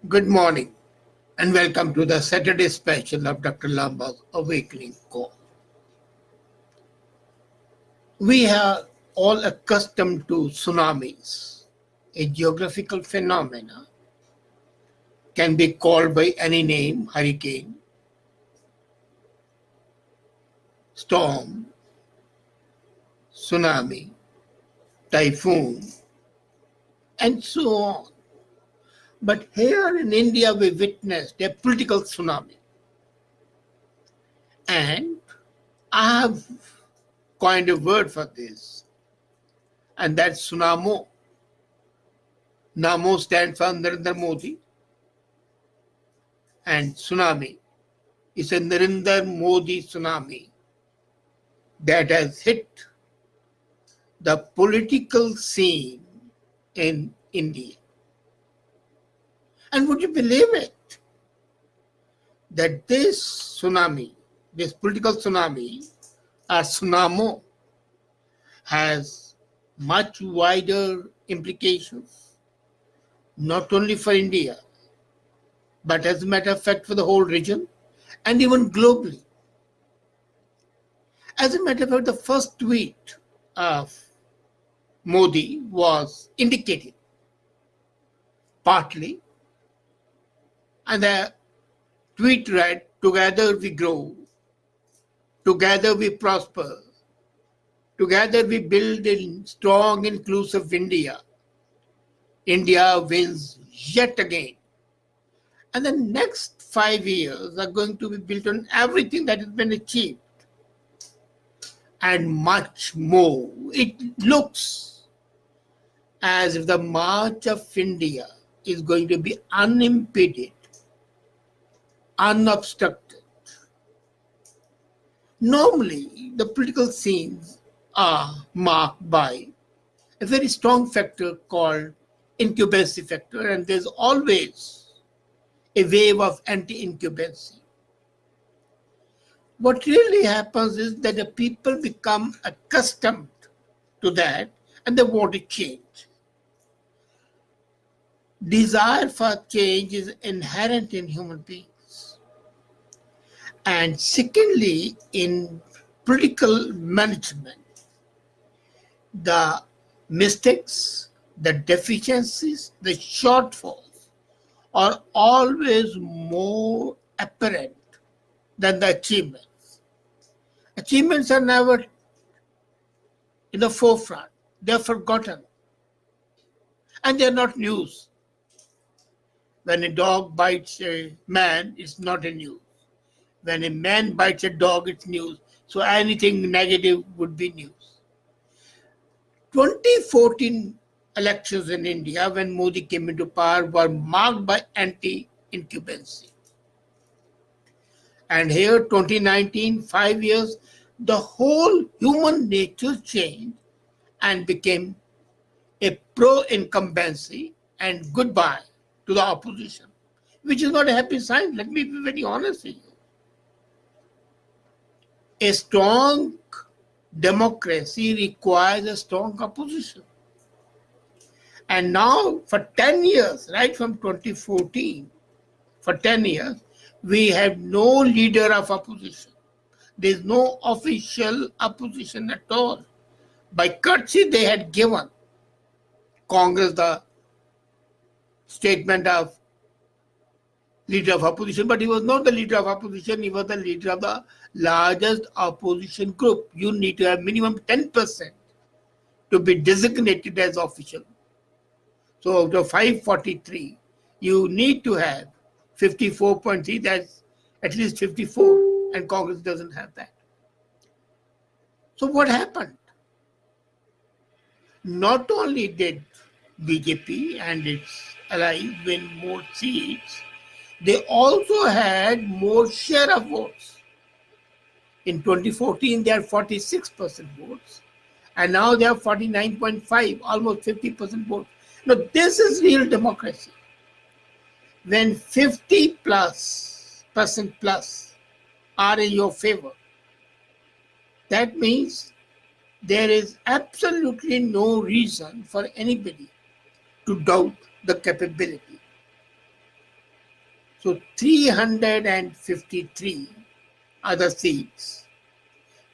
Good morning and welcome to the Saturday special of Dr. Lamba's Awakening Call. We are all accustomed to tsunamis, a geographical phenomena, can be called by any name: hurricane, storm, tsunami, typhoon, and so on. But here in India, we witnessed a political tsunami. And I have coined a word for this, and that's TsuNamo. Namo stands for Narendra Modi, and tsunami is a Narendra Modi tsunami that has hit the political scene in India. And would you believe it, that this tsunami, this political tsunami, or TsuNamo, has much wider implications, not only for India, but as a matter of fact for the whole region and even globally. As a matter of fact, the first tweet of Modi was indicated partly, and the tweet read, "Together we grow, together we prosper, together we build a strong, inclusive India. India wins yet again." And the next 5 years are going to be built on everything that has been achieved and much more. It looks as if the march of India is going to be unimpeded, unobstructed. Normally, the political scenes are marked by a very strong factor called incumbency factor, and there's always a wave of anti-incumbency. What really happens is that the people become accustomed to that and they want to change. Desire for change is inherent in human beings. And secondly, in political management, the mistakes, the deficiencies, the shortfalls are always more apparent than the achievements. Achievements are never in the forefront. They're forgotten. And they're not news. When a dog bites a man, it's not a news. When a man bites a dog, it's news. So anything negative would be news. 2014 elections in India, when Modi came into power, were marked by anti-incumbency. And here, 2019, 5 years, the whole human nature changed and became a pro-incumbency and goodbye to the opposition, which is not a happy sign. Let me be very honest with you. A strong democracy requires a strong opposition. And now, for 10 years, right from 2014, for 10 years, we have no leader of opposition. There is no official opposition at all. By courtesy, they had given Congress the statement of leader of opposition, but he was not the leader of opposition, he was the leader of the largest opposition group. You need to have minimum 10% to be designated as official. So out of 543, you need to have 54.3, that's at least 54, and Congress doesn't have that. So what happened? Not only did BJP and its allies win more seats, they also had more share of votes. In 2014, they had 46% votes, and now they have 49.5, almost 50% votes. Now, this is real democracy. When 50% plus are in your favor, that means there is absolutely no reason for anybody to doubt the capability. So 353 are the seats.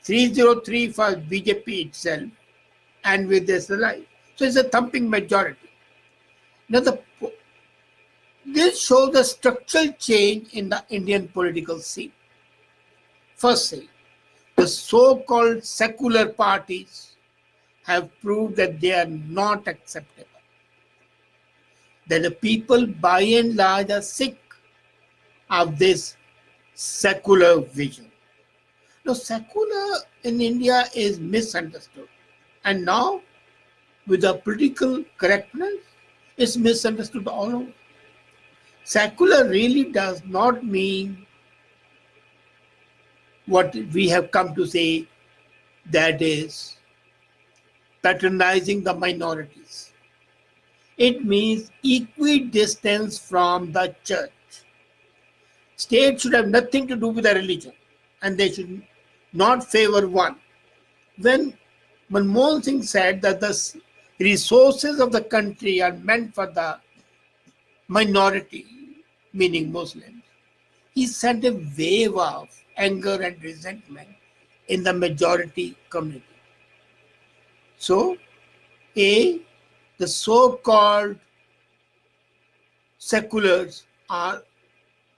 303 for BJP itself and with this alike. So it's a thumping majority. Now this shows a structural change in the Indian political scene. Firstly, the so-called secular parties have proved that they are not acceptable. That the people by and large are sick of this secular vision. Now, secular in India is misunderstood. And now, with the political correctness, it's misunderstood all over. Secular really does not mean what we have come to say, that is patronizing the minorities. It means equidistance from the church. State should have nothing to do with the religion and they should not favor one. When Manmohan Singh said that the resources of the country are meant for the minority, meaning Muslims, he sent a wave of anger and resentment in the majority community. So, the so-called seculars are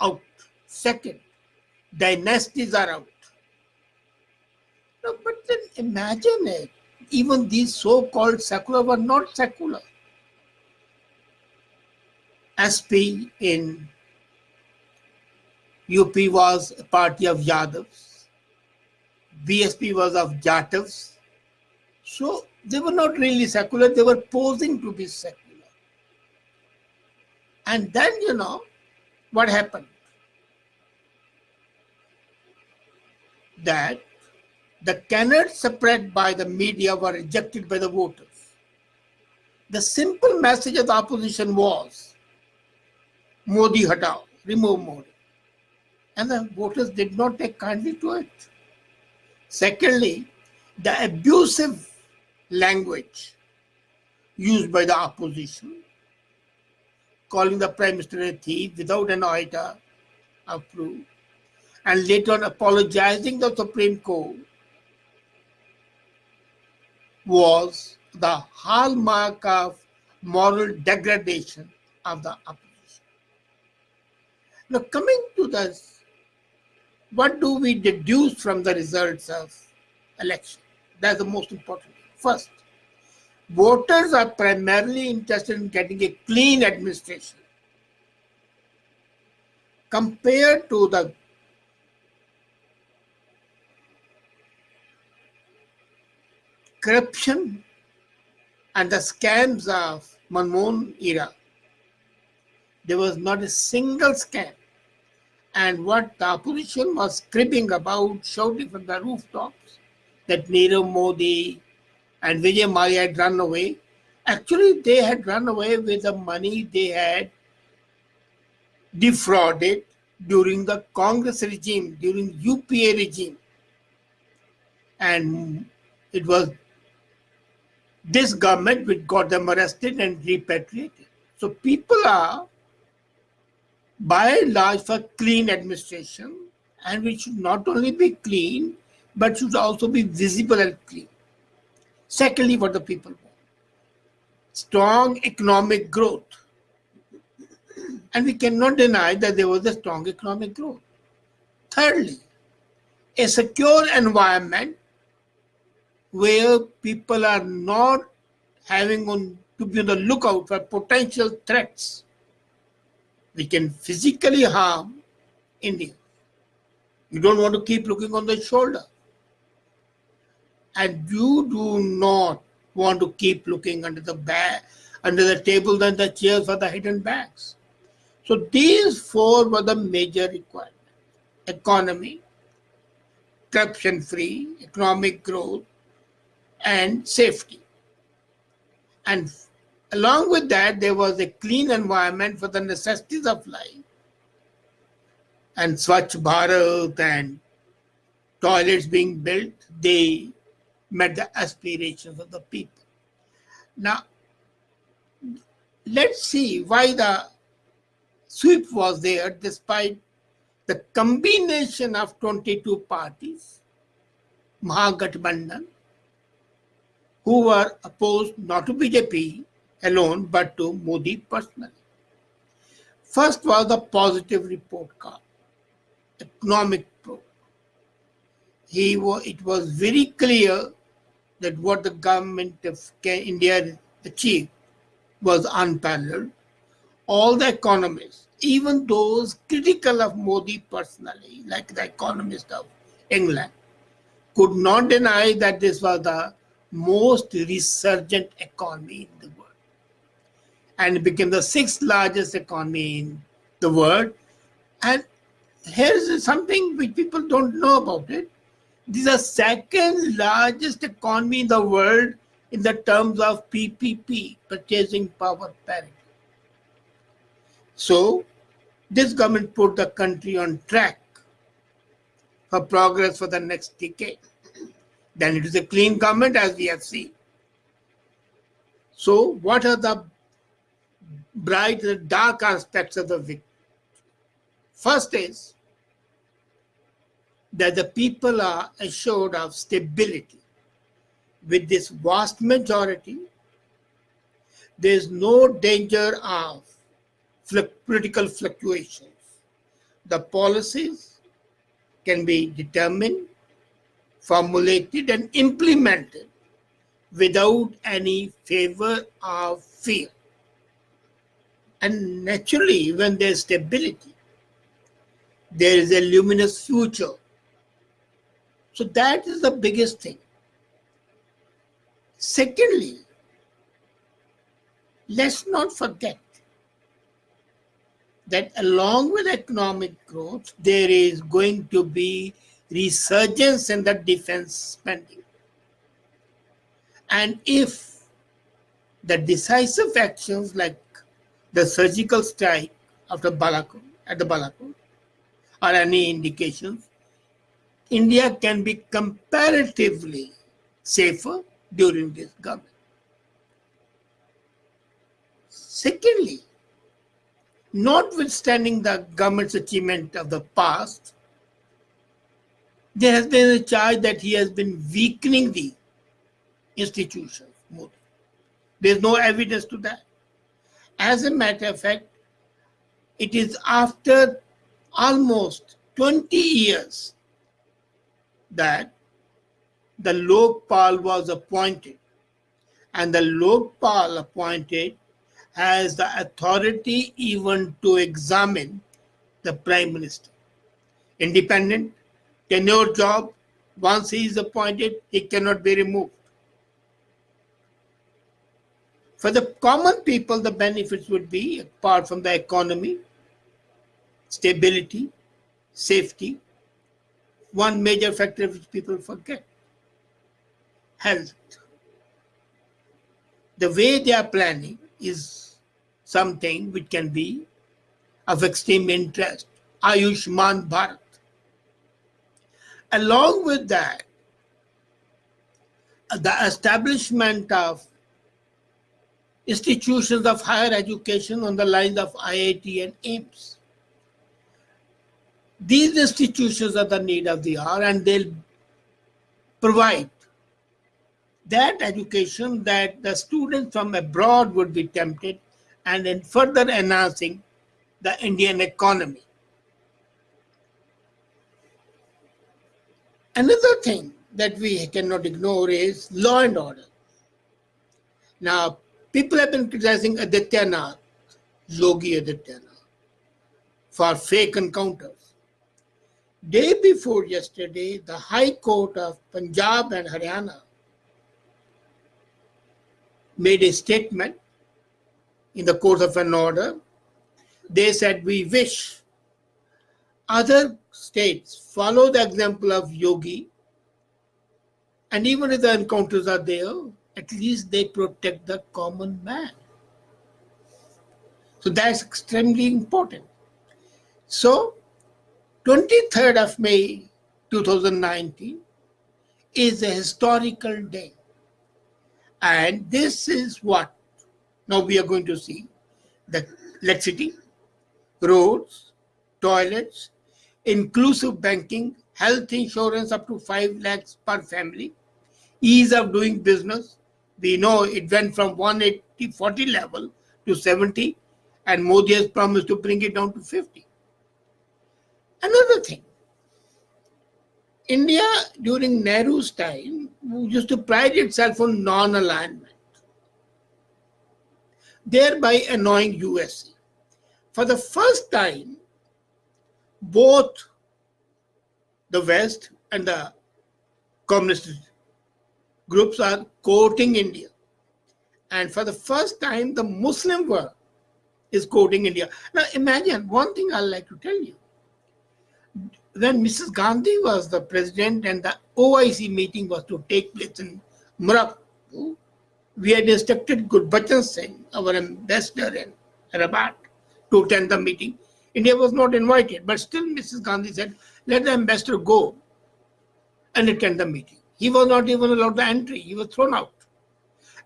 out. Second, dynasties are out. No, but then imagine it. Even these so-called secular were not secular. SP in UP was a party of Yadavs. BSP was of Jatavs. So they were not really secular. They were posing to be secular. And then, what happened? That the candidates spread by the media were rejected by the voters. The simple message of the opposition was, Modi hatao, remove Modi. And the voters did not take kindly to it. Secondly, the abusive language used by the opposition, calling the Prime Minister a thief without an iota of proof, and later on apologizing to the Supreme Court, was the hallmark of moral degradation of the opposition. Now, coming to this, what do we deduce from the results of election? That's the most important thing. First, voters are primarily interested in getting a clean administration compared to the corruption and the scams of Manmohan era. There was not a single scam. And what the opposition was cribbing about, shouting from the rooftops, that Nirav Modi and Vijay Mallya had run away. Actually, they had run away with the money they had defrauded during the Congress regime, during UPA regime. And it was this government which got them arrested and repatriated. So people are, by and large, for clean administration, and which should not only be clean, but should also be visible and clean. Secondly, what the people want, strong economic growth. And we cannot deny that there was a strong economic growth. Thirdly, a secure environment where people are not having to be on the lookout for potential threats which can physically harm India. You don't want to keep looking on the shoulder. And you do not want to keep looking under the table and the chairs for the hidden bags. So these four were the major requirements. Economy, corruption-free, economic growth, and safety. And along with that, there was a clean environment for the necessities of life. And Swachh Bharat and toilets being built, they met the aspirations of the people. Now, let's see why the sweep was there despite the combination of 22 parties, Mahagathbandhan, who were opposed not to BJP alone but to Modi personally. First was the positive report card, economic pro. It was very clear that what the government of India achieved was unparalleled. All the economists, even those critical of Modi personally, like the economist of England, could not deny that this was the most resurgent economy in the world. And it became the sixth largest economy in the world. And here's something which people don't know about it. This is the second largest economy in the world in the terms of PPP, purchasing power parity. So, this government put the country on track for progress for the next decade. Then it is a clean government, as we have seen. So, what are the bright and dark aspects of the victory? First is that the people are assured of stability. With this vast majority, there is no danger of political fluctuations. The policies can be determined, formulated, and implemented without any favor or fear. And naturally, when there is stability, there is a luminous future. So that is the biggest thing. Secondly, let's not forget that along with economic growth, there is going to be resurgence in the defense spending. And if the decisive actions like the surgical strike after at the Balakot are any indications, India can be comparatively safer during this government. Secondly, notwithstanding the government's achievement of the past, there has been a charge that he has been weakening the institutions more. There is no evidence to that. As a matter of fact, it is after almost 20 years that the Lokpal was appointed, and the Lokpal appointed has the authority even to examine the Prime Minister. Independent, tenure job, once he is appointed, he cannot be removed. For the common people, the benefits would be, apart from the economy, stability, safety, one major factor which people forget, health. The way they are planning is something which can be of extreme interest. Ayushman Bharat. Along with that, the establishment of institutions of higher education on the lines of IIT and AIIMS. These institutions are the need of the hour, and they'll provide that education that the students from abroad would be tempted, and then further enhancing the Indian economy. Another thing that we cannot ignore is law and order. Now, people have been criticizing Adityanath, Yogi Adityanath, for fake encounters. Day before yesterday, the High Court of Punjab and Haryana made a statement in the course of an order. They said, we wish other states follow the example of Yogi, and even if the encounters are there, at least they protect the common man. So that's extremely important. So 23rd of May 2019 is a historical day. And this is what now we are going to see. Let's see. roads, toilets, inclusive banking, health insurance up to 5 lakhs per family, ease of doing business. We know it went from 140 level to 70, and Modi has promised to bring it down to 50. Another thing, India during Nehru's time used to pride itself on non-alignment, thereby annoying USA. For the first time, both the West and the communist groups are courting India. And for the first time, the Muslim world is courting India. Now imagine, one thing I'd like to tell you. When Mrs. Gandhi was the president and the OIC meeting was to take place in Morocco, we had instructed Gurbachan Singh, our ambassador in Rabat, to attend the meeting. India was not invited, but still Mrs. Gandhi said, let the ambassador go and attend the meeting. He was not even allowed the entry. He was thrown out.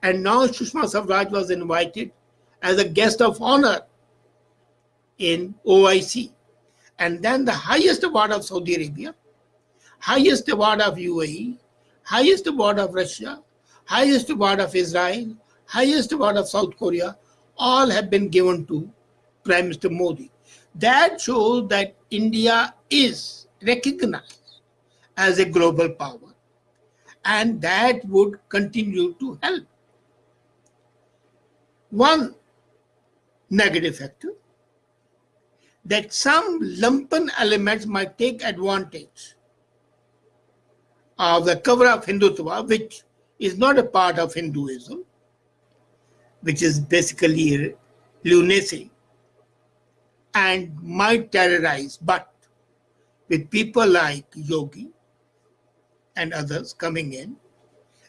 And now Sushma Swaraj was invited as a guest of honor in OIC. And then the highest award of Saudi Arabia, highest award of UAE, highest award of Russia, highest award of Israel, highest award of South Korea, all have been given to Prime Minister Modi. That shows that India is recognized as a global power, and that would continue to help. One negative factor, that some lumpen elements might take advantage of the cover of Hindutva, which is not a part of Hinduism, which is basically lunacy, and might terrorize. But with people like Yogi and others coming in,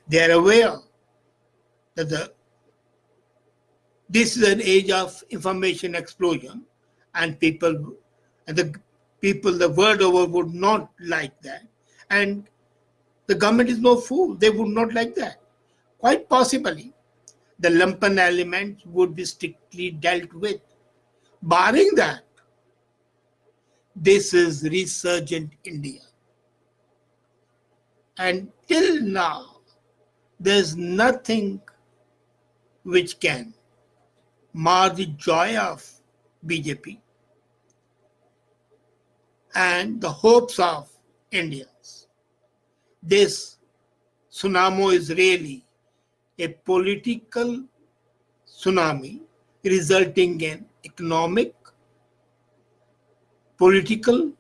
they are aware that this is an age of information explosion, and the people the world over would not like that. And the government is no fool. They would not like that. Quite possibly, the lumpen elements would be strictly dealt with. Barring that, this is resurgent India. And till now, there's nothing which can mar the joy of BJP and the hopes of Indians. This TSUNamo is really a political tsunami resulting in economic, political,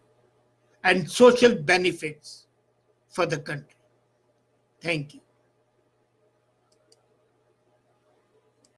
and social benefits for the country. Thank you.